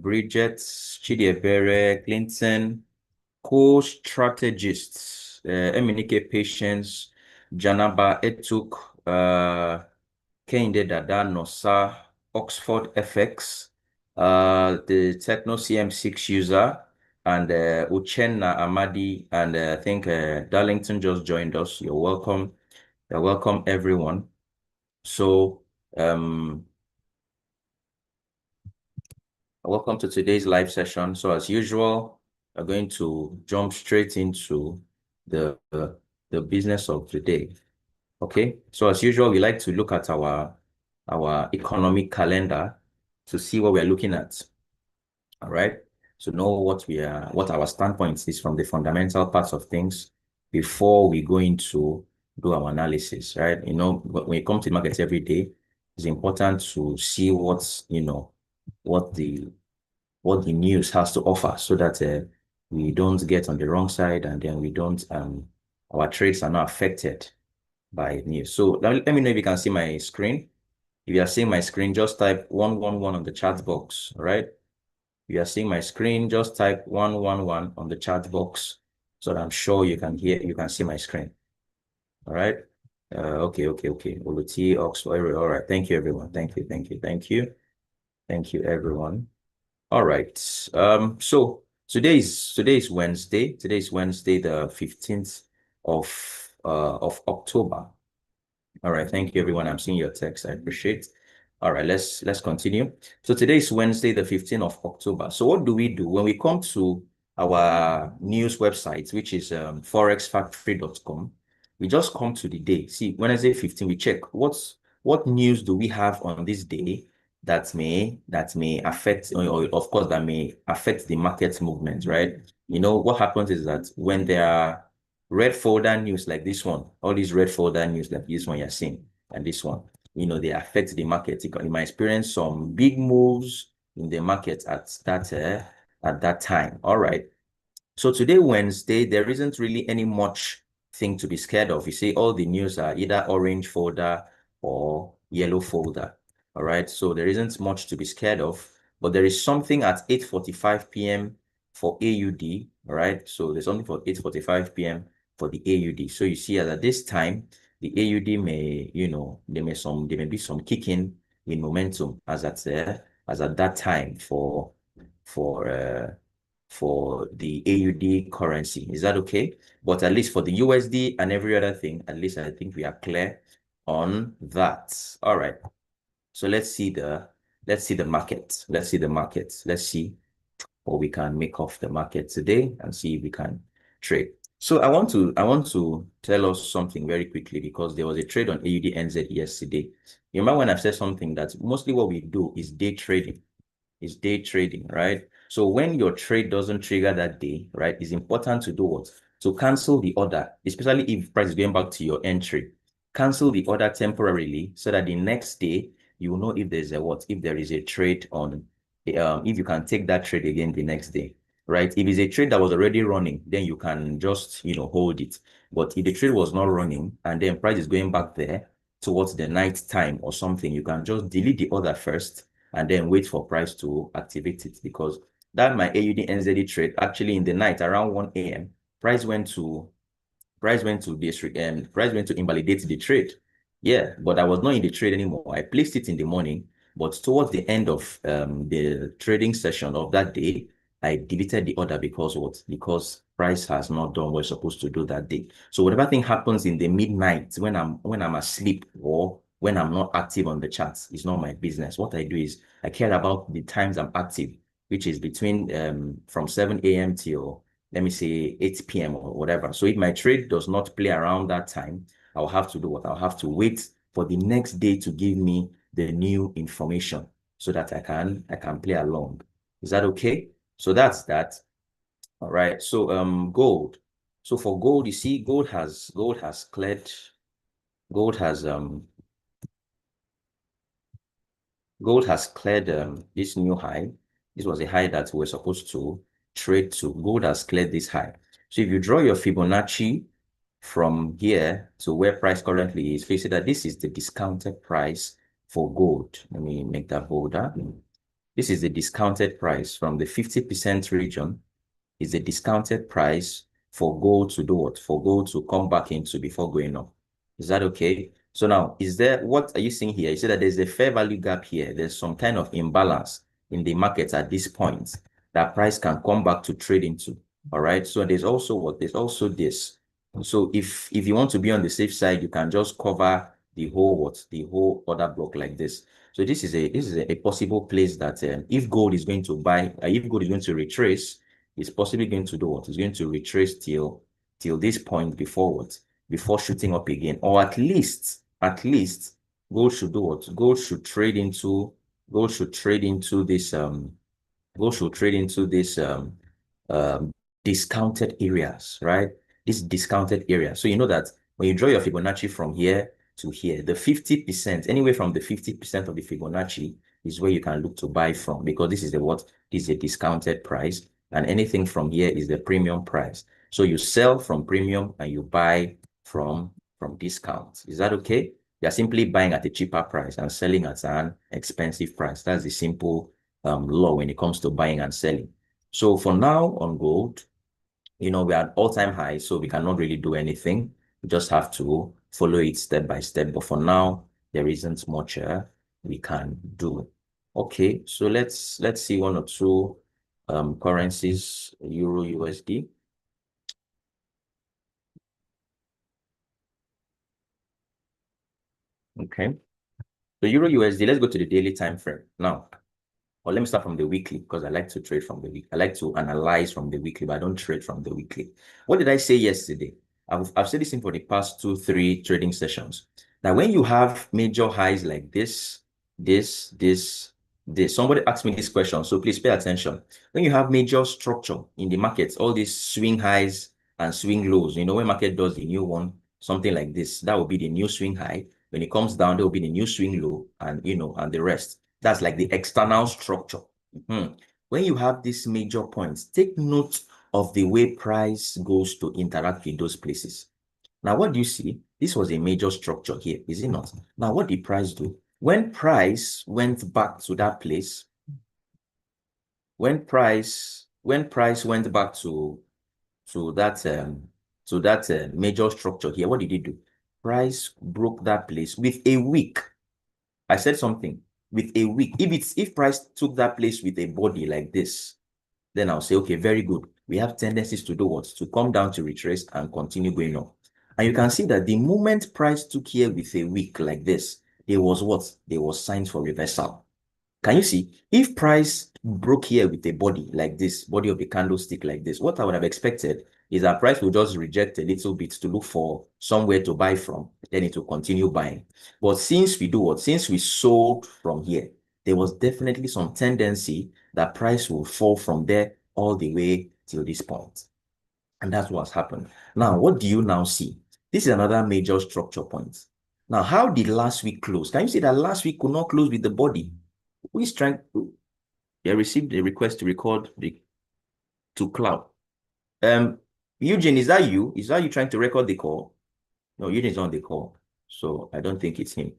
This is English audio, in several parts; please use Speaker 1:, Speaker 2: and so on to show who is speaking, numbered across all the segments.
Speaker 1: Bridget, Chidiebere, Clinton, co-strategists, Eminike Patience, Janaba Etuk, Kehinde Dada Nosa, Oxford FX, the Techno CM6 user, and Uchenna Amadi, and I think Darlington just joined us. You're welcome. You're welcome, everyone. So, welcome to today's live session. So, as usual, we're going to jump straight into the business of the day. Okay. So, as usual, we like to look at our economic calendar to see what we're looking at. All right. So, know what our standpoint is from the fundamental parts of things before we go into do our analysis. Right. When you come to the markets every day, it's important to see what the news has to offer so that we don't get on the wrong side and then we don't our trades are not affected by news. So let me know if you can see my screen. If you are seeing my screen, just type 111 on the chat box. All right. If you are seeing my screen, just type 111 on the chat box so that I'm sure you can see my screen. All right. Okay. Oluti, Oxford. All right. Thank you, everyone. Thank you, everyone. All right. So today is Wednesday. Today is Wednesday, the 15th of October. All right. Thank you, everyone. I'm seeing your text. I appreciate. All right, let's continue. So today is Wednesday, the 15th of October. So what do we do when we come to our news website, which is forexfactory.com? We just come to the day. See, Wednesday 15, we check what news do we have on this day that may affect, or of course, that may affect the market movement, right? What happens is that when there are red folder news like this one, all these red folder news like this one you're seeing, and this one, they affect the market. You might experience some big moves in the market at that time. All right. So today, Wednesday, there isn't really any much thing to be scared of. You see, all the news are either orange folder or yellow folder. All right. So there isn't much to be scared of, but there is something at 8:45 p.m. for AUD. All right. So there's something for 8:45 p.m. for the AUD. So you see, at this time, the AUD may, there may be some kicking in momentum as at that time for the AUD currency. Is that okay? But at least for the USD and every other thing, at least I think we are clear on that. All right. So let's see the market. Let's see the market. Let's see what we can make of the market today and see if we can trade. So I want to tell us something very quickly because there was a trade on AUD NZ yesterday. You remember when I said something that mostly what we do is day trading. Is day trading, right? So when your trade doesn't trigger that day, right, it's important to do what? To cancel the order, especially if price is going back to your entry. Cancel the order temporarily so that the next day you will know if there's if there is a trade on, if you can take that trade again the next day, right? If it's a trade that was already running, then you can just, hold it. But if the trade was not running and then price is going back there towards the night time or something, you can just delete the order first and then wait for price to activate it, because that my AUD NZD trade actually in the night around 1 a.m. price went to invalidate the trade. Yeah, but I was not in the trade anymore. I placed it in the morning, but towards the end of the trading session of that day, I deleted the order because what? Because price has not done what it's supposed to do that day. So whatever thing happens in the midnight when I'm asleep or when I'm not active on the charts, it's not my business. What I do is I care about the times I'm active, which is between from 7 a.m. till, let me say, 8 p.m. or whatever. So if my trade does not play around that time, I'll have to do what? I'll have to wait for the next day to give me the new information so that I can play along. Is that okay? So that's that. All right. So gold. So for gold, you see, gold has cleared this new high. This was a high that we're supposed to trade to. Gold has cleared this high. So if you draw your Fibonacci from here to where price currently is, you see that this is the discounted price for gold. Let me make that bolder. This is the discounted price from the 50% region. Is the discounted price for gold to do what? For gold to come back into before going up. Is that okay? So now, what are you seeing here? You see that there's a fair value gap here. There's some kind of imbalance in the market at this point that price can come back to trade into. All right. So there's also what? There's also this. So if you want to be on the safe side, you can just cover the whole other block like this. So this is a possible place that if gold is going to retrace, it's possibly going to do what? It's going to retrace till this point before what? Before shooting up again. Or at least gold should do what? Gold should trade into this discounted areas, right? This discounted area. So you know that when you draw your Fibonacci from here to here, the 50%, anywhere from the 50% of the Fibonacci is where you can look to buy from, because this is a discounted price, and anything from here is the premium price. So you sell from premium and you buy from discount. Is that okay? You're simply buying at a cheaper price and selling at an expensive price. That's the simple law when it comes to buying and selling. So for now on gold, we're at all-time high, so we cannot really do anything. We just have to follow it step by step. But for now, there isn't much we can do. Okay, so let's see one or two currencies, Euro USD. Okay, so Euro USD, let's go to the daily time frame now. Or let me start from the weekly, because I like to trade from the week. I like to analyze from the weekly, but I don't trade from the weekly. What did I say yesterday? I've said this in for the past 2-3 trading sessions. Now, when you have major highs like this, somebody asked me this question, so please pay attention. When you have major structure in the markets, all these swing highs and swing lows, when market does the new one, something like this, that will be the new swing high. When it comes down, there will be the new swing low, and and the rest. That's like the external structure. When you have these major points, take note of the way price goes to interact with those places. Now, what do you see? This was a major structure here, is it not? Now, what did price do? When price went back to that place, when price went back to that major structure here, what did it do? Price broke that place with a wick. I said something. With a wick. If price took that place with a body like this, then I'll say, okay, very good. We have tendencies to do what? To come down, to retrace and continue going up. And you can see that the moment price took here with a wick like this, there was what? There was signs for reversal. Can you see? If price broke here with a body like this, body of a candlestick like this, what I would have expected is that price will just reject a little bit to look for somewhere to buy from, then it will continue buying. But since we do what? Since we sold from here, there was definitely some tendency that price will fall from there all the way till this point. And that's what's happened. Now, what do you now see? This is another major structure point. Now, how did last week close? Can you see that last week could not close with the body? Who is trying to? I received a request to record to cloud. Eugene, is that you? Is that you trying to record the call? No, Eugene is on the call, so I don't think it's him.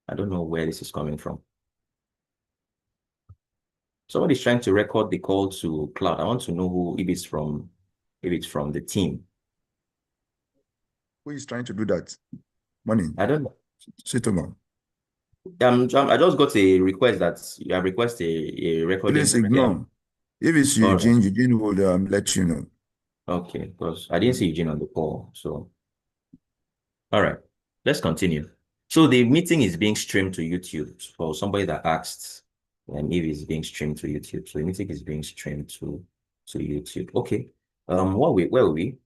Speaker 1: I don't know where this is coming from. Somebody's trying to record the call to cloud. I want to know if it's from the team.
Speaker 2: Who is trying to do that? Morning.
Speaker 1: I don't know.
Speaker 2: Sit on.
Speaker 1: I just got a request that you have requested a recording.
Speaker 2: Please ignore. If it's Eugene, Eugene will let you know.
Speaker 1: Okay, because I didn't see Eugene on the call. So, all right, let's continue. So the meeting is being streamed to YouTube for somebody that asked if it's being streamed to YouTube. So the meeting is being streamed to YouTube. Okay. Where are we?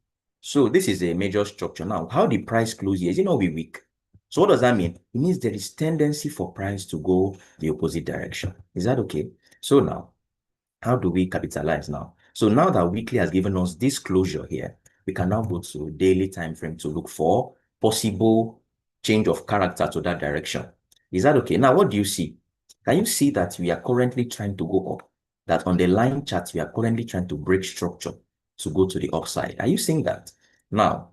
Speaker 1: So this is a major structure. Now, how the price close here? Is it not be weak? So what does that mean? It means there is tendency for price to go the opposite direction. Is that okay? So now, how do we capitalize now? So now that weekly has given us this closure here, we can now go to daily time frame to look for possible change of character to that direction. Is that okay? Now, what do you see? Can you see that we are currently trying to go up? That on the line chart, we are currently trying to break structure to go to the upside. Are you seeing that? Now,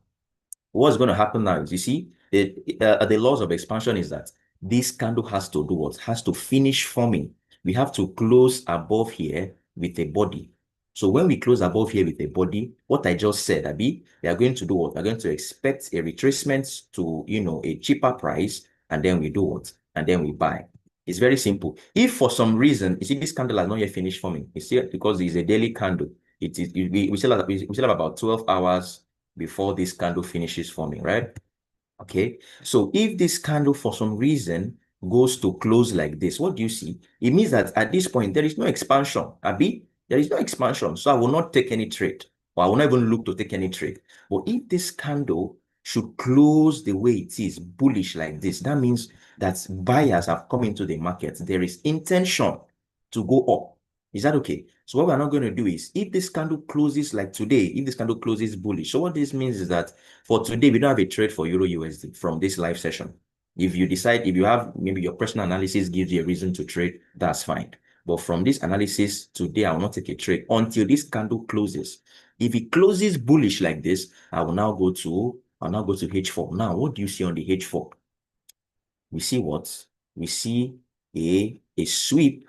Speaker 1: what's going to happen now is, you see, the laws of expansion is that this candle has to do what? Has to finish forming we have to close above here with a body. So when we close above here with a body, what I just said, Abi, we are going to do what? We're going to expect a retracement to, a cheaper price, and then we do what? And then we buy. It's very simple. If for some reason, you see, this candle has not yet finished forming, you see, because it's a daily candle. We still have about 12 hours before this candle finishes forming, right? Okay. So if this candle for some reason goes to close like this, what do you see? It means that at this point, there is no expansion. Abi, there is no expansion. So I will not take any trade, or I will not even look to take any trade. But if this candle should close the way it is, bullish like this, that means that buyers have come into the market. There is intention to go up. Is that okay? So what we're not going to do is, if this candle closes like today, if this candle closes bullish, so what this means is that for today, we don't have a trade for Euro USD from this live session. If you decide, if you have maybe your personal analysis gives you a reason to trade, that's fine. But from this analysis today, I will not take a trade until this candle closes. If it closes bullish like this, I'll now go to H4. Now, what do you see on the H4? We see what? We see a sweep.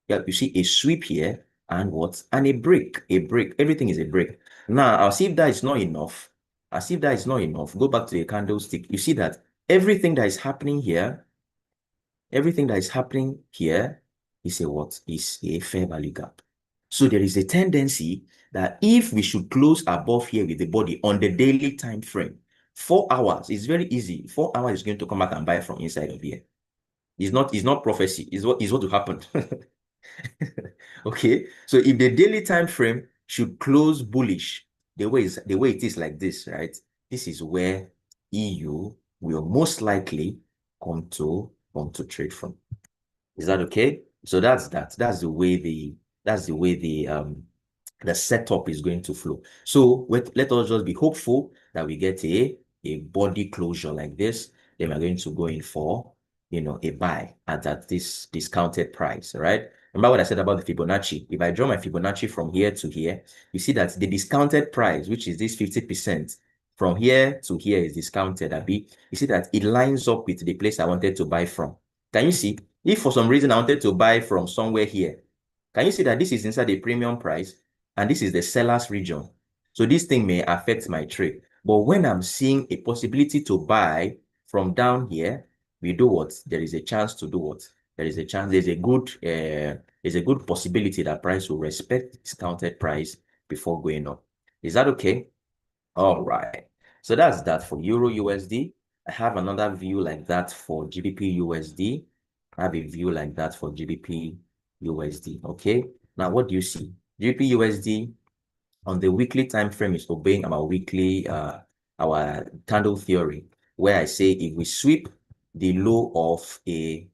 Speaker 1: Yeah, you see a sweep here and what? And a break. Everything is a break. Now, I'll see if that is not enough. Go back to the candlestick. You see that everything that is happening here is a what? Is a fair value gap. So there is a tendency that if we should close above here with the body on the daily time frame, 4 hours is very easy. 4 hours is going to come back and buy from inside of here. It's not prophecy. It's what will happen. Okay, so if the daily time frame should close bullish, the way it is like this, right? This is where EU will most likely come to trade from. Is that okay? So that's the way the setup is going to flow. So let us just be hopeful that we get a body closure like this. Then we're going to go in for a buy at this discounted price, right? Remember what I said about the Fibonacci? If I draw my Fibonacci from here to here, you see that the discounted price, which is this 50%, from here to here is discounted, Abi. You see that it lines up with the place I wanted to buy from. Can you see? If for some reason I wanted to buy from somewhere here, can you see that this is inside the premium price and this is the seller's region? So this thing may affect my trade. But when I'm seeing a possibility to buy from down here, we do what? There is a chance to do what? There's a good possibility that price will respect discounted price before going up. Is that okay? All right. So that's that for Euro USD. I have another view like that for GBP USD. I have a view like that for GBP USD. Okay. Now, what do you see? GBP USD on the weekly time frame is obeying our weekly our candle theory, where I say if we sweep the low of if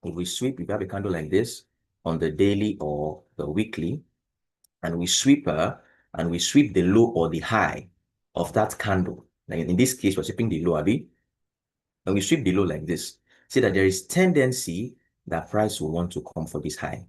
Speaker 1: we have a candle like this on the daily or the weekly, and we sweep the low or the high of that candle. Like in this case, we're sweeping the low, Abi, and we sweep the low like this. See that there is tendency that price will want to come for this high.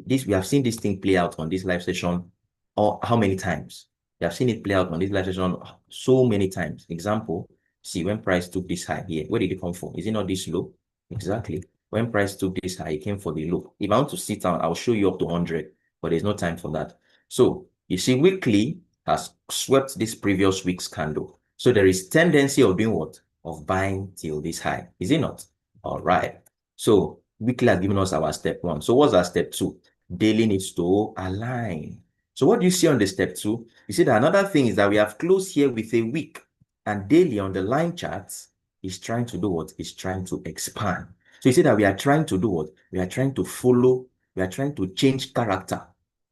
Speaker 1: We have seen this thing play out on this live session, or how many times? We have seen it play out on this live session so many times. Example, see when price took this high here, where did it come from? Is it not this low? Exactly. When price took this high, it came for the low. If I want to sit down, I'll show you up to 100, but there's no time for that. So you see, weekly has swept this previous week's candle. So there is tendency of doing what? Of buying till this high. Is it not? All right. So weekly has given us our step 1. So what's our step 2? Daily needs to align. So what do you see on the step 2? You see that another thing is that we have closed here with a wick, and daily on the line charts is trying to do what? Is trying to expand. So you see that we are trying to do what? We are trying to follow, we are trying to change character,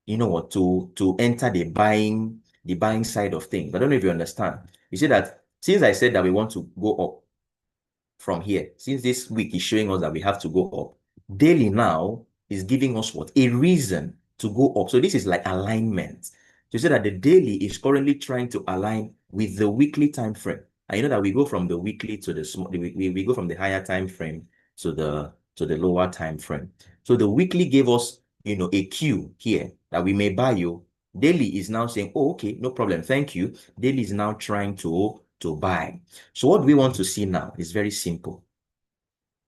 Speaker 1: you know what, to enter the buying side of things. I don't know if you understand. You see that since I said that we want to go up from here, since this week is showing us that we have to go up, daily now is giving us what? A reason to go up. So this is like alignment. So you see that the daily is currently trying to align with the weekly time frame. And you know that we go from the weekly to the small, we go from the higher time frame to the lower time frame. So the weekly gave us, a cue here that we may buy you. Daily is now saying, oh, okay, no problem, thank you. Daily is now trying to buy. So what we want to see now is very simple.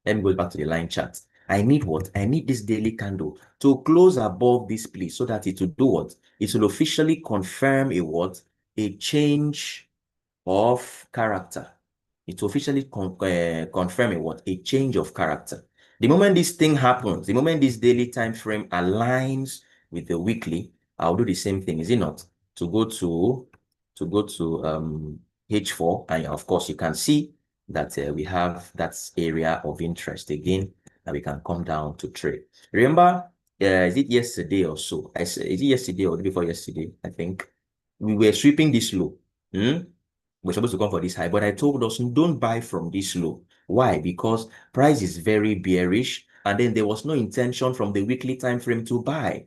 Speaker 1: Let me go back to the line chart. I need what? I need this daily candle to close above this place so that it will do what? It will officially confirm a what? A change of character. It will officially confirm a what? A change of character. The moment this thing happens, the moment this daily time frame aligns with the weekly, I'll do the same thing, is it not? To go to H4, and of course you can see that we have that area of interest again, and we can come down to trade. Remember, is it yesterday or so? Is it yesterday or before yesterday? I think we were sweeping this low. We're supposed to come for this high, but I told us don't buy from this low. Why? Because price is very bearish, and then there was no intention from the weekly time frame to buy.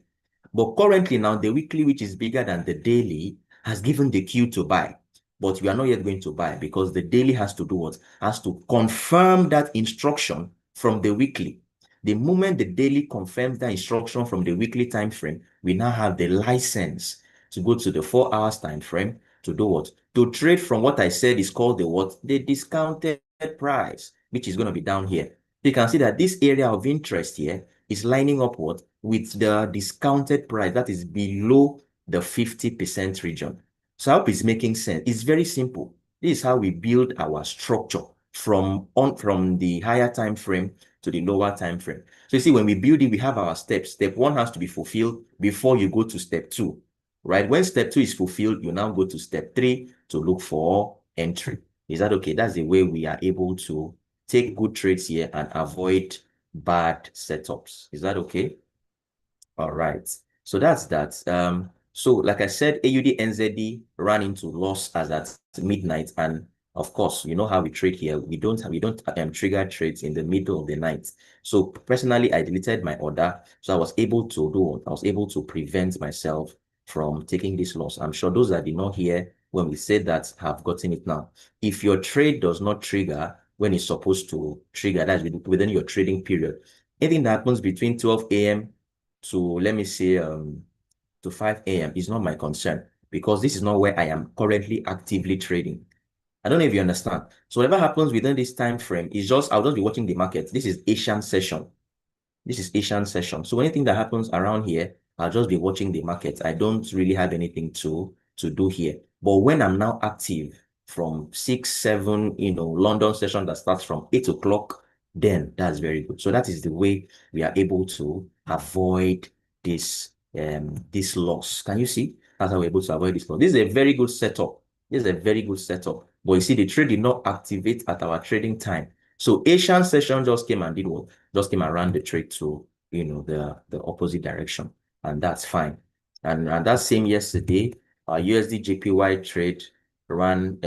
Speaker 1: But currently now, the weekly, which is bigger than the daily, has given the cue to buy. But we are not yet going to buy because the daily has to do what? Has to confirm that instruction from the weekly. The moment the daily confirms that instruction from the weekly time frame, we now have the license to go to the 4 hours time frame to do what? To trade from what I said is called the what? The discounted price, which is going to be down here. You can see that this area of interest here is lining up what? With the discounted price that is below the 50% region. So I hope it's making sense. It's very simple. This is how we build our structure from the higher time frame to the lower time frame. So you see, when we build it, we have our steps. Step 1 has to be fulfilled before you go to step 2, right? When step 2 is fulfilled, you now go to step 3 to look for entry. Is that okay? That's the way we are able to take good trades here and avoid bad setups. Is that okay? All right. So that's that. So like I said, AUD NZD ran into loss as at midnight, and of course, you know how we trade here. We don't trigger trades in the middle of the night. So personally, I deleted my order, so I was able to prevent myself from taking this loss. I'm sure those that did not hear when we said that have gotten it now. If your trade does not trigger when it's supposed to trigger, that's within your trading period, anything that happens between 12 a.m. to, let me say, to 5 a.m. is not my concern, because this is not where I am currently actively trading. I don't know if you understand. So whatever happens within this time frame is just, I'll just be watching the market. This is Asian session. This is Asian session. So anything that happens around here, I'll just be watching the market. I don't really have anything to do here. But when I'm now active from 6, 7, London session that starts from 8 o'clock, then that's very good. So that is the way we are able to avoid this loss. Can you see? That's how we're able to avoid this loss. This is a very good setup. This is a very good setup. But you see, the trade did not activate at our trading time. So Asian session just came and did what? Just came around the trade to, the opposite direction. And that's fine. And that same yesterday, our USD JPY trade ran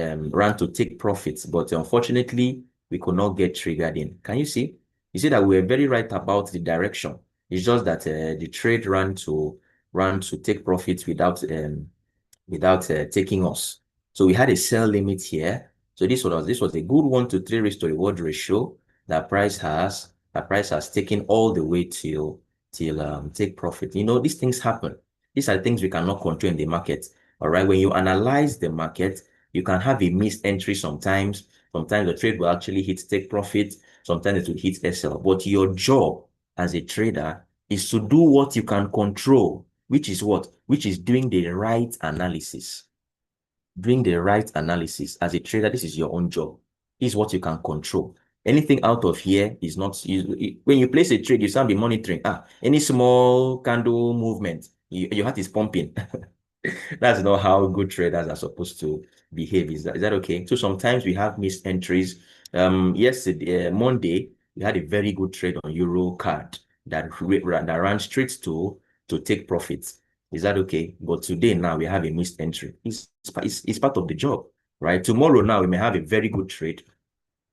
Speaker 1: to take profits, but unfortunately, we could not get triggered in. Can you see? You see that we're very right about the direction. It's just that the trade ran to take profits without taking us. So we had a sell limit here. So this was a good 1 to 3 risk to reward ratio that price has taken all the way till take profit. These things happen. These are things we cannot control in the market. All right. When you analyze the market, you can have a missed entry sometimes. Sometimes the trade will actually hit take profit. Sometimes it will hit SL. But your job as a trader is to do what you can control, which is what? Which is doing the right analysis. Doing the right analysis. As a trader, this is your own job. This is what you can control. Anything out of here is not, when you place a trade, you start be monitoring. Any small candle movement, your heart is pumping. That's not how good traders are supposed to behave. Is that okay? So sometimes we have missed entries. Yesterday, Monday, we had a very good trade on Euro card that ran straight to take profits. Is that okay? But today now we have a missed entry. It's part of the job, right? Tomorrow now we may have a very good trade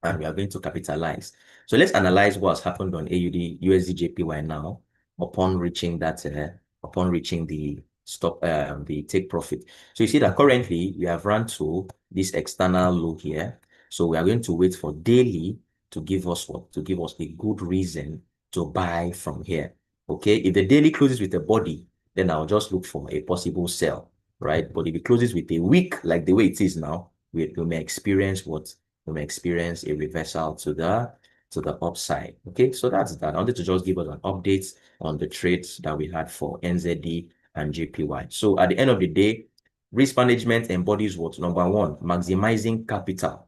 Speaker 1: and we are going to capitalize. So let's analyze what's happened on AUD USD JPY now upon reaching the stop, the take profit. So you see that currently we have run to this external low here. So we are going to wait for daily to give us what? To give us a good reason to buy from here. Okay, if the daily closes with a body, then I'll just look for a possible sell, right? But if it closes with a wick, like the way it is now, we may experience what? We may experience a reversal to the to the upside. Okay, so that's that. I wanted to just give us an update on the trades that we had for NZD and JPY. So at the end of the day, risk management embodies what? Number one, maximizing capital,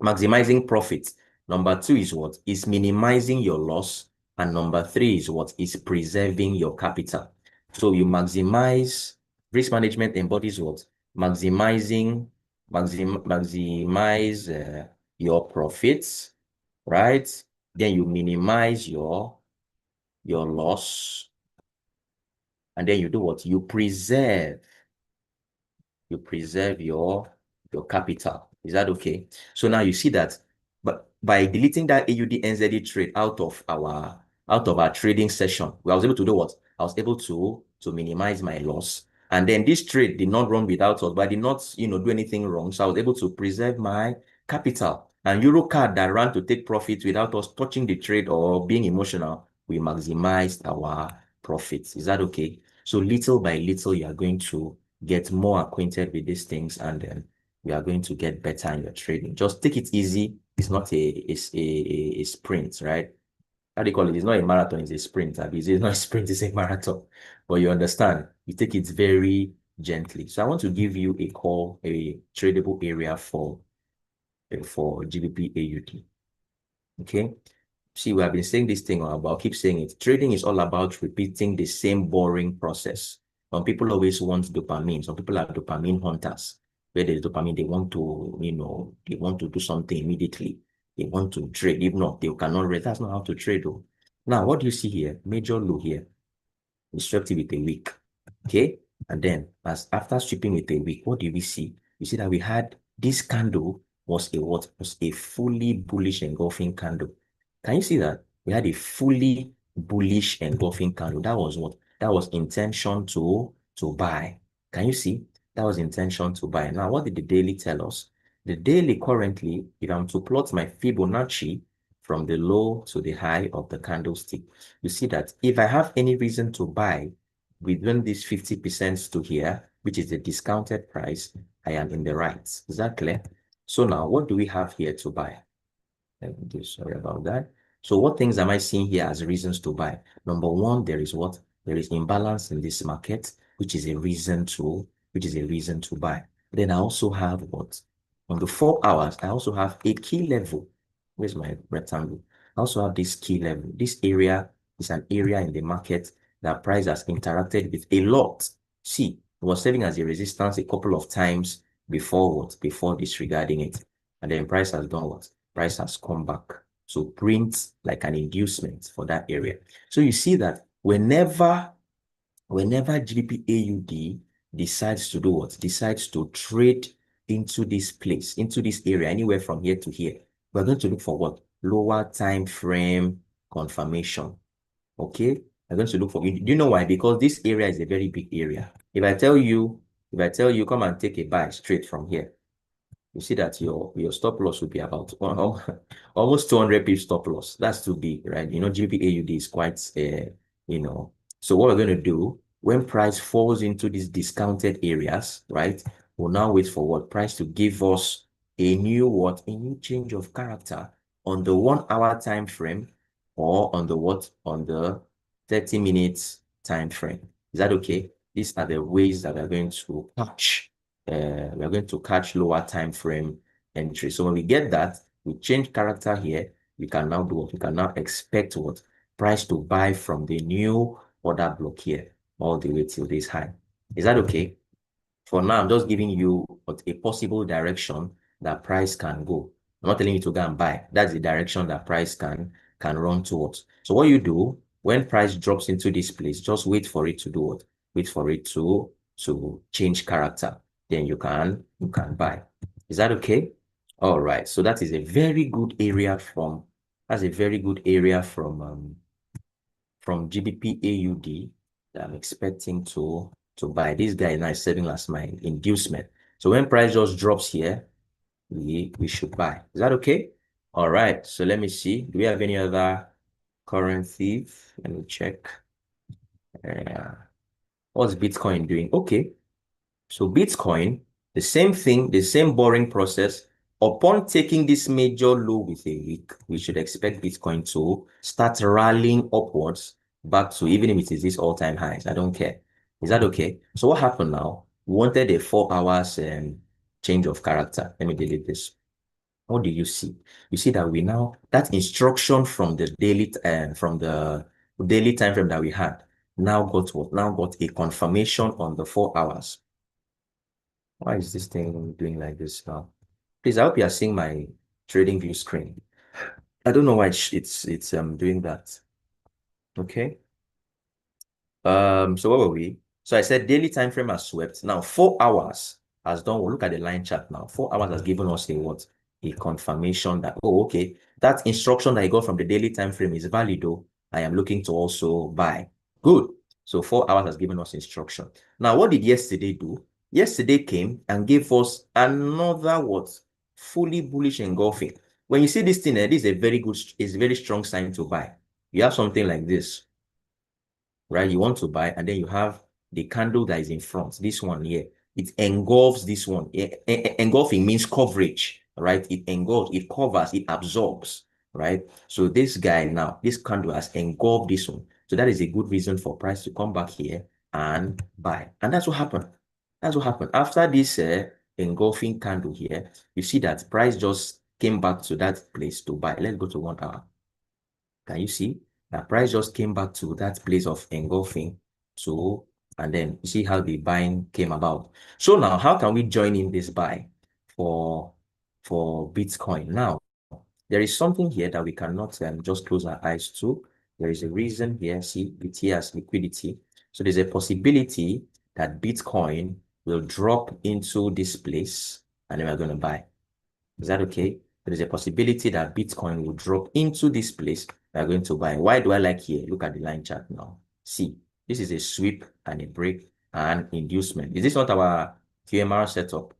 Speaker 1: maximizing profit. Number two is what? Is minimizing your loss. And number three is what? Is preserving your capital. So you maximize, risk management embodies what? Maximize your profits, right? Then you minimize your loss. And then you do what? You preserve your capital. Is that okay? So now you see that, but by deleting that AUD NZD trade out of our trading session, I was able to do what? I was able to minimize my loss. And then this trade did not run without us, but I did not, do anything wrong. So I was able to preserve my capital. And Eurocard that ran to take profit without us touching the trade or being emotional, we maximized our profits. Is that okay? So little by little, you are going to get more acquainted with these things, and then you are going to get better in your trading. Just take it easy. It's not a sprint, right? How do you call it? It's not a marathon, it's a sprint. It's not a sprint, it's a marathon. But you understand, you take it very gently. So I want to give you a tradable area for GBP AUD. Okay. See, we have been saying this thing about, keep saying it. Trading is all about repeating the same boring process. Some people always want dopamine. Some people are dopamine hunters. Where there's dopamine, they want to, they want to do something immediately. They want to trade. If not, they cannot rest. That's not how to trade, though. Now, what do you see here? Major low here. We swept it with a wick. Okay. And then, as after sweeping with a wick, what do we see? You see that we had this candle was a what? Was a fully bullish engulfing candle. Can you see that? We had a fully bullish engulfing candle. That was what? That was intention to buy. Can you see? That was intention to buy. Now, what did the daily tell us? The daily currently, if I'm to plot my Fibonacci from the low to the high of the candlestick, you see that if I have any reason to buy within this 50% to here, which is the discounted price, I am in the right. Is that clear? So now, what do we have here to buy? Let me do, sorry about that. So what things am I seeing here as reasons to buy? Number one, there is what? There is imbalance in this market, which is a reason to buy. Then I also have what? On the 4 hours, I also have a key level. Where's my rectangle? I also have this key level. This area is an area in the market that price has interacted with a lot. See, it was serving as a resistance a couple of times before what? Before disregarding it. And then price has done what? Price has come back. So print like an inducement for that area. So you see that whenever GBP AUD decides to do what? Decides to trade into this place, into this area, anywhere from here to here, we're going to look for what? Lower time frame confirmation. Okay? We're going to look for, do you know why? Because this area is a very big area. If I tell you, come and take a buy straight from here, you see that your stop loss would be about almost 200 pips stop loss. That's too big, right? GBP AUD is quite, so what we're going to do when price falls into these discounted areas, right? We'll now wait for what price to give us a new change of character on the 1 hour time frame or on the 30 minutes time frame. Is that okay? These are the ways that we're going to catch lower time frame entry. So when we get that, we change character here. We can now do what? We can now expect what? Price to buy from the new order block here all the way till this high. Is that okay? For now, I'm just giving you a possible direction that price can go. I'm not telling you to go and buy. That's the direction that price can run towards. So what you do when price drops into this place, just wait for it to do what? Wait for it to change character. Then you can buy. Is that okay? All right. So that is a very good area from GBP AUD that I'm expecting to buy. This guy now is serving as my inducement. So when price just drops here, we should buy. Is that okay? All right. So let me see. Do we have any other currency? Let me check. What's Bitcoin doing? Okay. So Bitcoin, the same thing, the same boring process. upon taking this major low with a week, we should expect Bitcoin to start rallying upwards back to, even if it is this all-time highs. I don't care. Is that okay? So what happened now? We wanted a 4 hours change of character. Let me delete this. What do you see? You see that we now, that instruction from the daily time frame that we had now got what? Now got a confirmation on the 4 hours. Why is this thing doing like this now? Please, I hope you are seeing my trading view screen. I don't know why it's doing that. Okay. So what were we? So I said daily time frame has swept. Now 4 hours has done. We'll look at the line chart now. 4 hours has given us a what? A confirmation that, oh, okay, that instruction that I got from the daily time frame is valid, though. I am looking to also buy. Good. So 4 hours has given us instruction. Now, what did yesterday do? Yesterday came and gave us another what? Fully bullish engulfing. When you see this thing, this is a very strong sign to buy. You have something like this, right? You want to buy, and then you have the candle that is in front, this one here. It engulfs this one. Engulfing means coverage, right? It engulfs, it covers, it absorbs, right? So this guy now, this candle has engulfed this one. So that is a good reason for price to come back here and buy. And that's what happened. That's what happened. After this engulfing candle here, you see that price just came back to that place to buy. Let's go to 1 hour. Can you see? The price just came back to that place of engulfing. So, and then you see how the buying came about. So now, how can we join in this buy for Bitcoin? Now, there is something here that we cannot just close our eyes to. There is a reason here. See, it here has liquidity. So there's a possibility that Bitcoin will drop into this place, and then we're going to buy. Is that okay? There is a possibility that Bitcoin will drop into this place. We are going to buy. Why do I like here? Look at the line chart now. See, this is a sweep and a break and inducement. Is this not our QMR setup?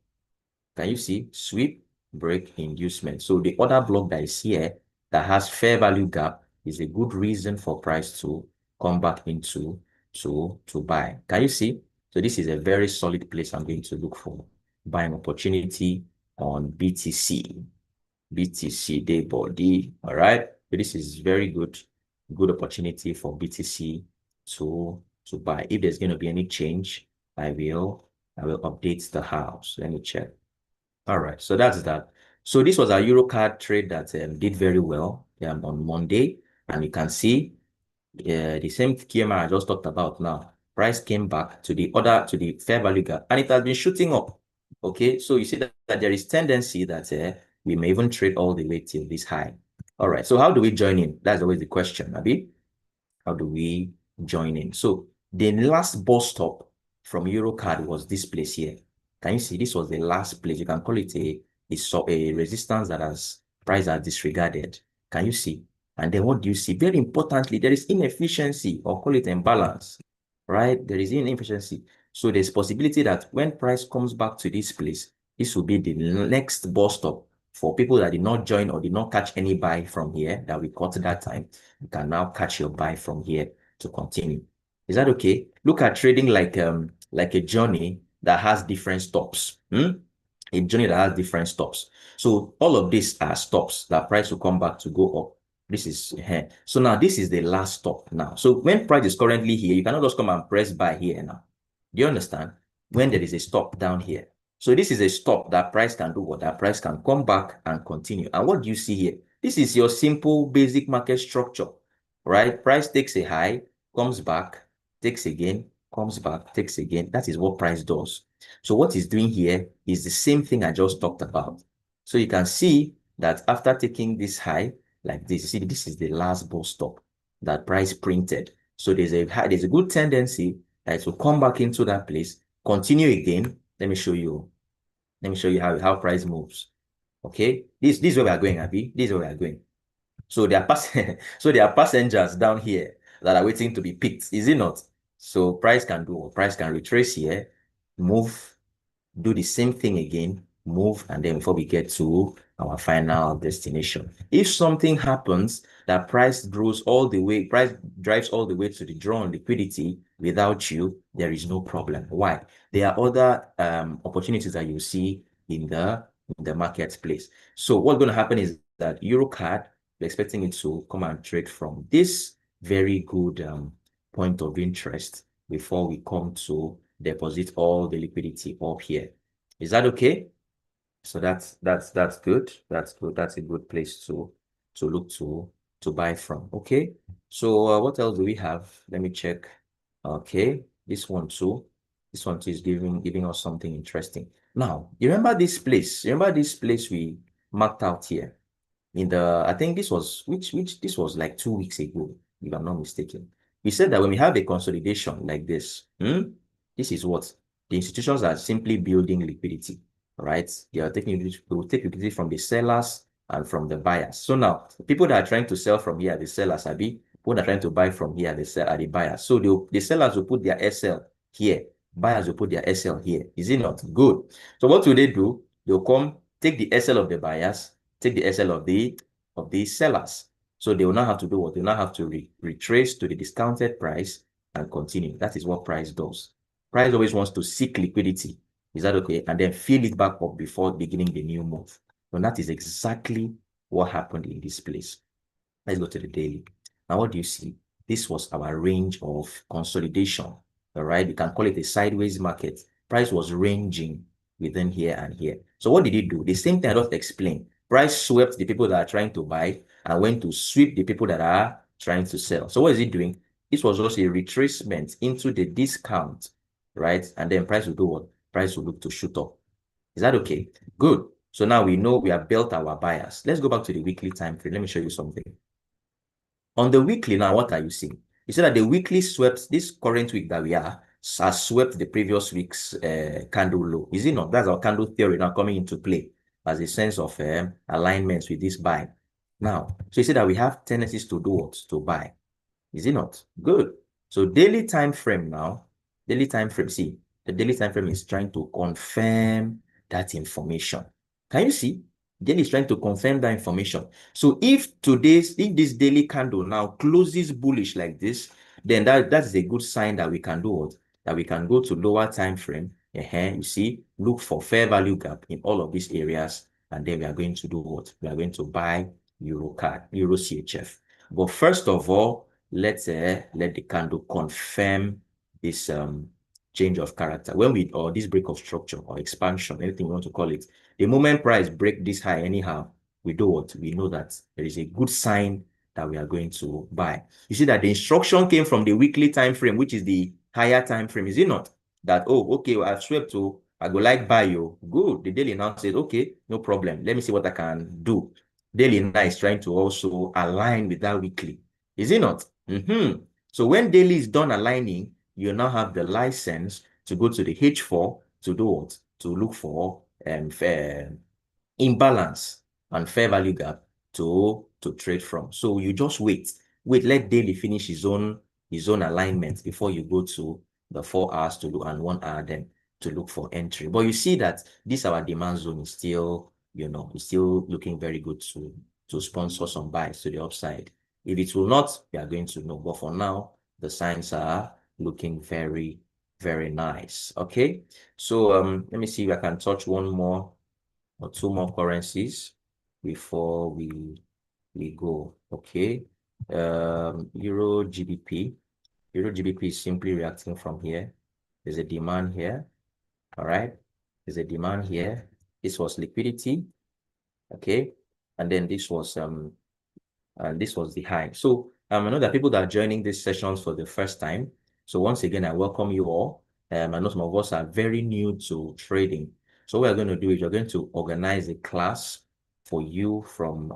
Speaker 1: Can you see? Sweep, break, inducement. So the other block that is here that has fair value gap is a good reason for price to come back into to buy. Can you see? So this is a very solid place I'm going to look for buying opportunity on BTC. BTC day body. All right. So this is very good opportunity for BTC to buy. If there's going to be any change, I will update the house. Let me check. All right. So that's that. So this was our Eurocard trade that did very well on Monday, and you can see the same QMR I just talked about now. Price came back to the fair value gap, and it has been shooting up. Okay, so you see that there is tendency that we may even trade all the way till this high. All right, so how do we join in? That's always the question, Abi. How do we join in? So the last bus stop from Eurocard was this place here. Can you see? This was the last place. You can call it a resistance that price has disregarded. Can you see? And then what do you see? Very importantly, there is inefficiency, or call it imbalance, right? There is inefficiency. So there's possibility that when price comes back to this place, this will be the next bus stop for people that did not join or did not catch any buy from here that we caught that time. You can now catch your buy from here to continue. Is that okay? Look at trading like a journey that has different stops. A journey that has different stops. So all of these are stops that price will come back to go up. This is here. So now this is the last stop now. So when price is currently here, you cannot just come and press buy here now. Do you understand? When there is a stop down here. So this is a stop that price can do what? That price can come back and continue. And what do you see here? This is your simple basic market structure, right? Price takes a high, comes back, takes again, comes back, takes again. That is what price does. So what it's doing here is the same thing I just talked about. So you can see that after taking this high like this, you see this is the last bull stop that price printed. So there's a good tendency that it will come back into that place, continue again. Let me show you how price moves. Okay, this is where we are going, Abby. This is where we are going. So there are passengers down here that are waiting to be picked, is it not? So price can retrace here, move, do the same thing again, move, and then before we get to our final destination. If something happens that price drives all the way to the drawn liquidity without you, there is no problem. Why? There are other opportunities that you see in the in the marketplace. So what's going to happen is that Eurocard, we're expecting it to come and trade from this very good point of interest before we come to deposit all the liquidity up here. Is that okay? So that's good. That's good. That's a good place to look to buy from. Okay. So what else do we have? Let me check. Okay, this one too. This one too is giving us something interesting. Now, you remember this place? Remember this place we marked out here in the, I think this was which this was like 2 weeks ago, if I'm not mistaken. We said that when we have a consolidation like this, this is what the institutions are simply building liquidity, right? They are taking liquidity from the sellers and from the buyers. So now people that are trying to sell from here are the sellers, people that are trying to buy from here are the buyers. So the sellers will put their SL here, buyers will put their SL here. Is it not good? So what will they do? They'll come take the SL of the buyers, take the SL of the sellers. So they will now have to do what? They will now have to retrace to the discounted price and continue. That is what price does. Price always wants to seek liquidity. Is that okay? And then fill it back up before beginning the new move. And that is exactly what happened in this place. Let's go to the daily. Now, what do you see? This was our range of consolidation. All right, you can call it a sideways market. Price was ranging within here and here. So what did it do? The same thing I just explained. Price swept the people that are trying to buy and went to sweep the people that are trying to sell. So what is it doing? This was also a retracement into the discount, right? And then price will do what? Price will look to shoot up. Is that okay? Good. So now we know we have built our buyers. Let's go back to the weekly time frame. Let me show you something. On the weekly now, what are you seeing? You see that the weekly swept this current week that we are has swept the previous week's candle low. Is it not? That's our candle theory now coming into play as a sense of alignments with this buy. Now, so you see that we have tendencies to do what? To buy. Is it not? Good. So daily time frame now, daily time frame, see, the daily time frame is trying to confirm that information. Can you see? Daily is trying to confirm that information. So if this daily candle now closes bullish like this, then that is a good sign that we can do what? That we can go to lower time frame. You see, look for fair value gap in all of these areas, and then we are going to do what? We are going to buy Eurocard, Euro CHF. But first of all, let's let the candle confirm this change of character or this break of structure or expansion, anything you want to call it. The moment price break this high anyhow, we do what? We know that there is a good sign that we are going to buy. You see that the instruction came from the weekly time frame, which is the higher time frame, is it not? That, oh, okay, well, I've swept to, I go like buy you. Good. The daily now says, okay, no problem. Let me see what I can do. Daily now is trying to also align with that weekly. Is it not? So when daily is done aligning, you now have the license to go to the H4 to do what? To look for fair imbalance and fair value gap to trade from. So you just wait, let daily finish his own alignment before you go to the 4 hours to do and 1 hour then to look for entry. But you see that this our demand zone is still, is still looking very good to sponsor some buys to the upside. If it will not, we are going to know. But for now, the signs are looking very, very nice. Okay. So let me see if I can touch one more or two more currencies before we go. Okay. Euro GBP. Euro GBP is simply reacting from here. There's a demand here. All right. There's a demand here. This was liquidity. Okay. And then this was the high. So I know that people that are joining these sessions for the first time. So once again, I welcome you all. I know some of us are very new to trading. So what we're going to do is we're going to organize a class for you from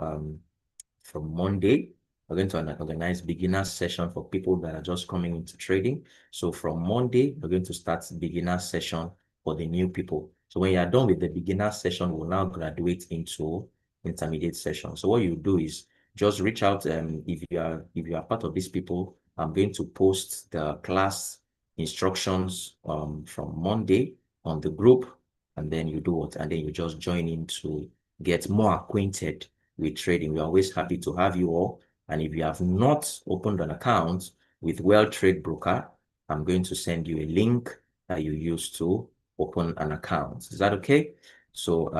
Speaker 1: Monday. We're going to organize beginner session for people that are just coming into trading. So from Monday, we're going to start beginner session for the new people. So when you are done with the beginner session, we'll now graduate into intermediate session. So what you do is just reach out. If you are part of these people, I'm going to post the class instructions from Monday on the group, and then you do what? And then you just join in to get more acquainted with trading. We're always happy to have you all. And if you have not opened an account with Well Trade Broker, I'm going to send you a link that you use to open an account. Is that okay? So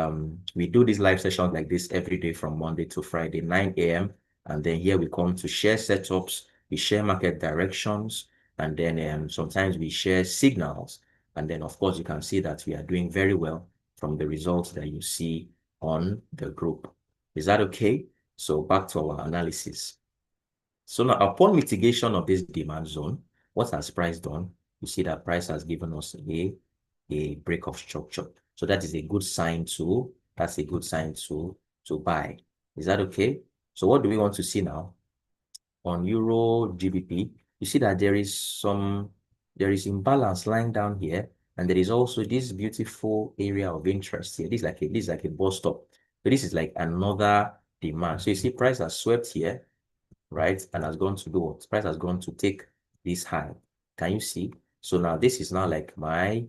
Speaker 1: we do these live sessions like this every day from Monday to Friday, 9 a.m. And then here we come to share setups, we share market directions, and then sometimes we share signals. And then, of course, you can see that we are doing very well from the results that you see on the group. Is that okay? So back to our analysis. So now, upon mitigation of this demand zone, what has price done? You see that price has given us a break of structure. So that is a good sign that's a good sign to buy. Is that okay? So what do we want to see now? On Euro GBP, you see that there is imbalance lying down here, and there is also this beautiful area of interest here. This is like a bus stop. So this is like another demand. So you see price has swept here, right? And has gone to do what? Price has gone to take this high. Can you see? So now this is now like my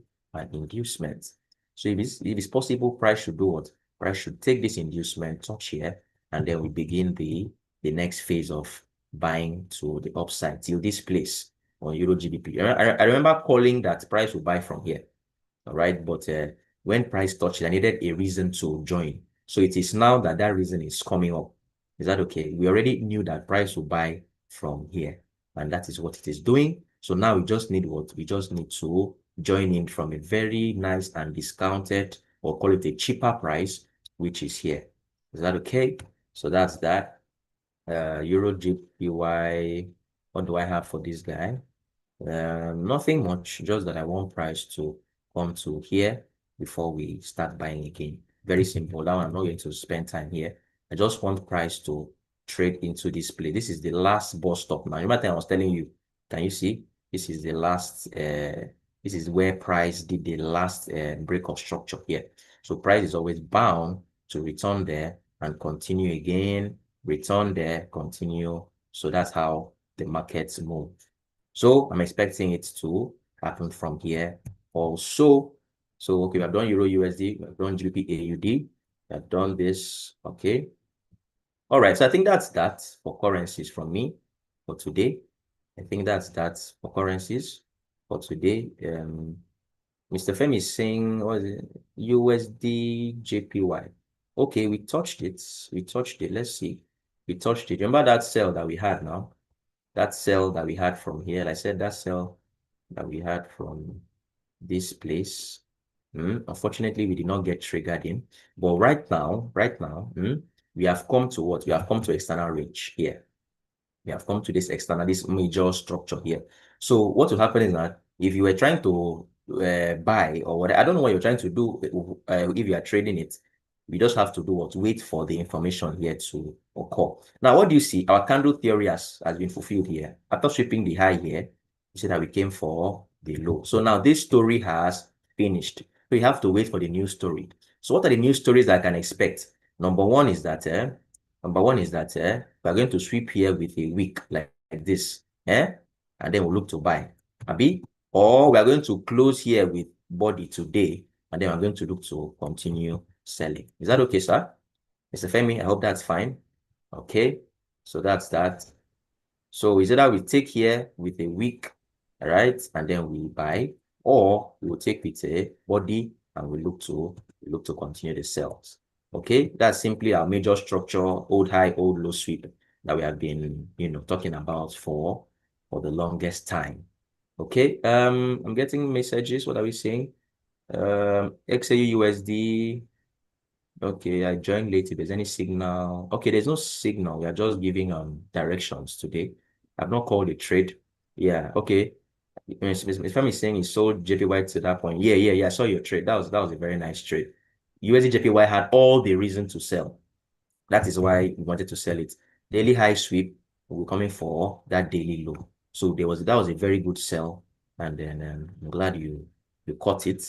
Speaker 1: inducement. So if it's possible, price should do what? Price should take this inducement, touch here, and then we begin the next phase of buying to the upside till this place on Euro GBP. I remember calling that price will buy from here, all right? But when price touched, I needed a reason to join. So it is now that reason is coming up. Is that okay? We already knew that price will buy from here, and that is what it is doing. So now we just need what? We just need to join in from a very nice and discounted, or call it a cheaper price, which is here. Is that okay? So that's that. Euro GPY. What do I have for this guy? Nothing much, just that I want price to come to here before we start buying again. Very simple. Now I'm not going to spend time here. I just want price to trade into this play. This is the last bus stop. Now, remember I was telling you, can you see? This is the last, this is where price did the last break of structure here. So price is always bound to return there and continue again, return there, continue. So that's how the markets move. So I'm expecting it to happen from here also. So, okay, we have done Euro USD, we have done GBP AUD, we have done this, okay. All right, so I think that's that for currencies from me for today. I think that's that for currencies for today. Mr. Femi is saying, what is it? USD JPY. Okay, we touched it. We touched it. Let's see. We touched it. Remember that sell that we had now? That sell that we had from here. Like I said, that sell that we had from this place. Unfortunately, we did not get triggered in. But right now, we have come to what? We have come to external range here. We have come to this external, this major structure here. So what will happen is that if you were trying to buy or whatever, I don't know what you're trying to do if you are trading it, we just have to do what? Wait for the information here to occur. Now, what do you see? Our candle theory has been fulfilled here. After sweeping the high here, you see that we came for the low. So now this story has finished. So you have to wait for the new story. So what are the new stories that I can expect? Number one is that we're going to sweep here with a wick like this, and then we'll look to buy. Abi? Or we're going to close here with body today, and then we're going to look to continue selling. Is that okay, sir? Mr. Femi, I hope that's fine. Okay, so that's that. So is it that we take here with a wick, all right, and then we buy, or we will take with a body and we look to continue the sales. Okay, that's simply our major structure, old high, old low sweep that we have been, talking about for the longest time. Okay, I'm getting messages. What are we saying? XAU USD. Okay, I joined late. If there's any signal, okay, there's no signal. We are just giving directions today. I've not called a trade. Yeah, okay. Ms. Femi is saying he sold JPY to that point. Yeah. I saw your trade. That was a very nice trade. USD JPY had all the reason to sell. That is why we wanted to sell it. Daily high sweep, we're coming for that daily low. So that was a very good sell. And then I'm glad you caught it.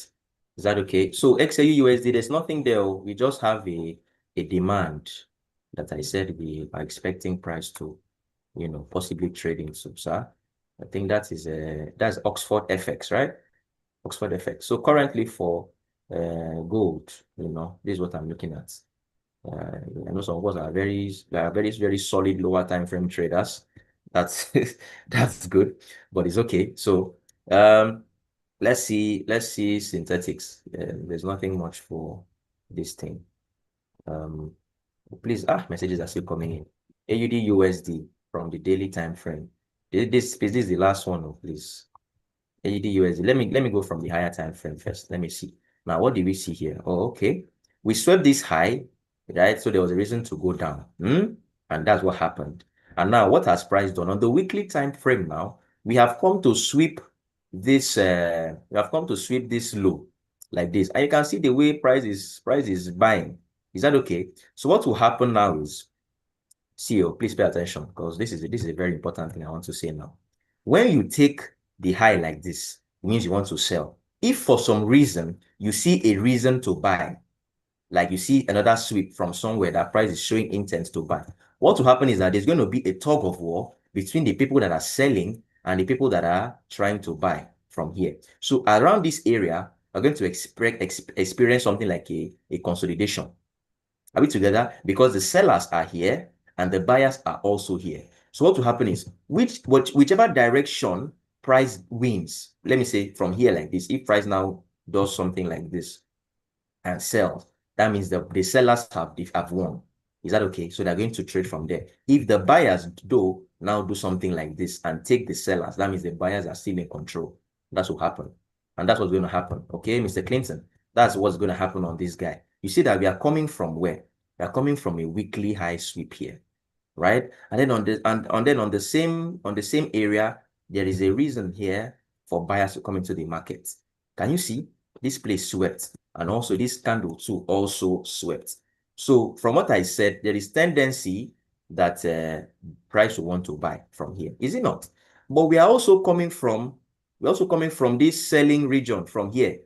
Speaker 1: Is that okay? So XAU USD, there's nothing there. We just have a demand that I said we are expecting price to, possibly trade into. So I think that's Oxford FX, right? Oxford FX. So currently for gold, this is what I'm looking at. I know some of us are very solid lower time frame traders. That's that's good, but it's okay. So let's see synthetics. There's nothing much for this thing. Please, messages are still coming in. AUD USD from the daily time frame. This is the last one, please. AUD USD. Let me go from the higher time frame first. Let me see. Now, what do we see here? Oh, okay. We swept this high, right? So there was a reason to go down. And that's what happened. And now, what has price done? On the weekly time frame now, we have come to sweep this low like this. And you can see the way price is buying. Is that okay? So what will happen now is, CEO, please pay attention, because this is a very important thing I want to say now. When you take the high like this, it means you want to sell. If for some reason you see a reason to buy, like you see another sweep from somewhere that price is showing intent to buy, what will happen is that there's going to be a tug of war between the people that are selling and the people that are trying to buy from here. So around this area, we're going to experience something like a consolidation. Are we together? Because the sellers are here and the buyers are also here. So what will happen is, whichever direction price wins, let me say from here like this, if price now does something like this and sells, that means the sellers have won. Is that okay? So they're going to trade from there. If the buyers now do something like this and take the sellers, that means the buyers are still in control. That's what happened. And that's what's going to happen. Okay, Mr. Clinton, that's what's going to happen on this guy. You see that we are coming from where? We are coming from a weekly high sweep here, right? And then on the same area, there is a reason here for buyers to come into the market. Can you see? This place swept, and also this candle too also swept. So from what I said, there is tendency that price will want to buy from here, is it not? But we are also coming from this selling region from here.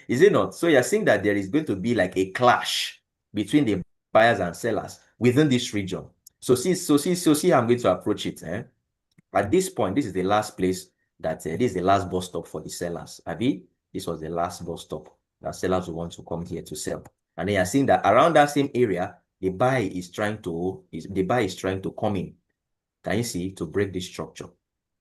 Speaker 1: Is it not? So you're seeing that there is going to be like a clash between the buyers and sellers within this region. So see how I'm going to approach it. At this point, this is the last place that this is the last bus stop for the sellers. Abi, this was the last bus stop that sellers will want to come here to sell. And then you're seeing that around that same area, the buy is trying to come in. Can you see, to break this structure?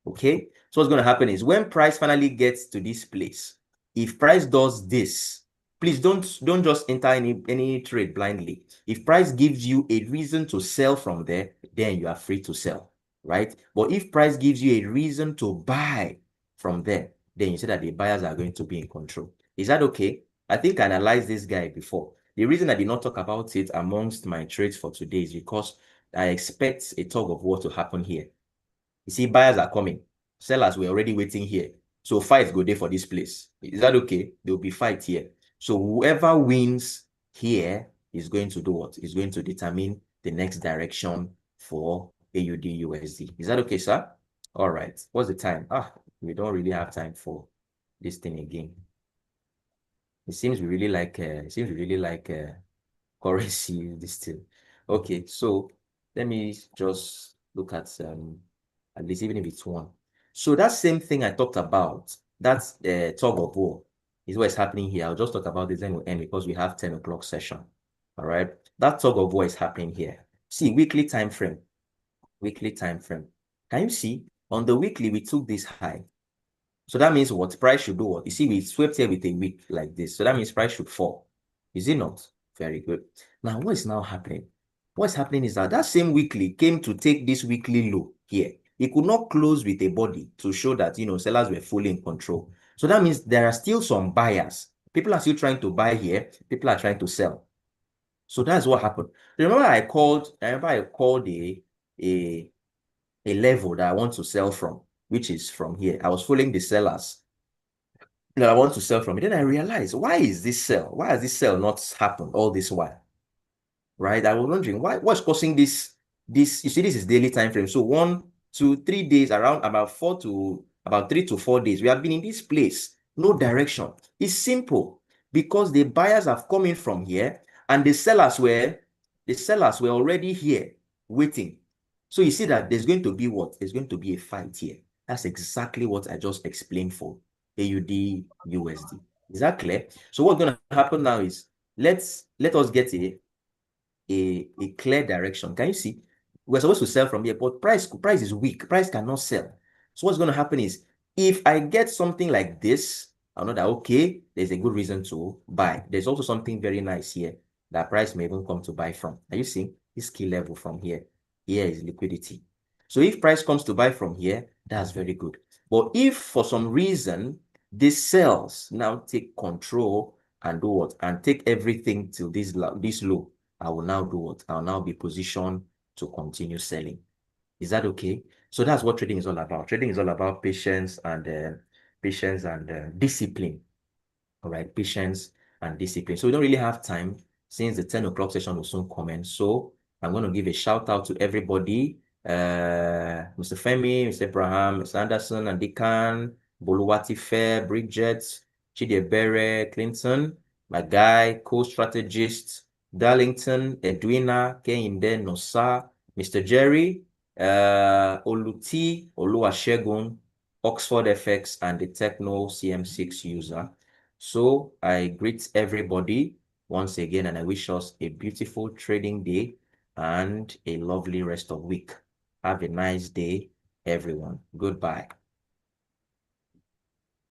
Speaker 1: Okay. So what's going to happen is, when price finally gets to this place, if price does this, please don't just enter any trade blindly. If price gives you a reason to sell from there, then you are free to sell, right? But if price gives you a reason to buy from there, then you say that the buyers are going to be in control. Is that okay? I think I analyzed this guy before. The reason I did not talk about it amongst my trades for today is because I expect a tug of war to happen here. You see, buyers are coming. Sellers were already waiting here. So fight go there for this place. Is that okay? There will be fight here. So whoever wins here is going to do what? Is going to determine the next direction for AUD USD. Is that okay, sir? All right. What's the time? We don't really have time for this thing again. It seems we really like currency this thing. Okay, so let me just look at least even if it's one. So that same thing I talked about, that's tug of war, is what's happening here. I'll just talk about this, then we'll end because we have 10 o'clock session. All right, that tug of war is happening here. See, weekly time frame. Can you see on the weekly we took this high? So that means what? Price should do what? You see, we swept here with a wick like this. So that means price should fall. Is it not? Very good. Now, what is now happening? What's happening is that same weekly came to take this weekly low here. It could not close with a body to show that, sellers were fully in control. So that means there are still some buyers. People are still trying to buy here. People are trying to sell. So that's what happened. Remember I called a level that I want to sell from, which is from here. I was following the sellers that I want to sell from. And then I realized, why has this sell not happened all this while? Right? I was wondering what's causing this. You see, this is daily time frame. So 1, 2, 3 days, around about 3 to 4 days. We have been in this place, no direction. It's simple, because the buyers have come in from here and the sellers were already here waiting. So you see that there's going to be what? There's going to be a fight here. That's exactly what I just explained for AUD USD. Is that clear? So what's going to happen now is, let us get a clear direction. Can you see? We're supposed to sell from here, but price is weak. Price cannot sell. So what's going to happen is, if I get something like this, I'll know that, okay, there's a good reason to buy. There's also something very nice here that price may even come to buy from. Are you seeing this key level from here? Here is liquidity. So if price comes to buy from here, that's very good. But if for some reason these cells now take control and do what? And take everything till this low, I will now do what? I'll now be positioned to continue selling. Is that okay? So that's what trading is all about. Trading is all about patience and discipline. All right, patience and discipline. So we don't really have time since the 10 o'clock session will soon commence. So I'm going to give a shout out to everybody. Mr. Femi, Mr. Abraham, Mr. Anderson, Andikan, Boluwati Fair, Bridget, Chidebere, Clinton, my guy, co-strategist, Darlington, Edwina, Kehinde, Nosa, Mr. Jerry, Oluti, Oluwasegun, Oxford FX, and the Techno CM6 user. So I greet everybody once again, and I wish us a beautiful trading day and a lovely rest of week. Have a nice day, everyone. Goodbye.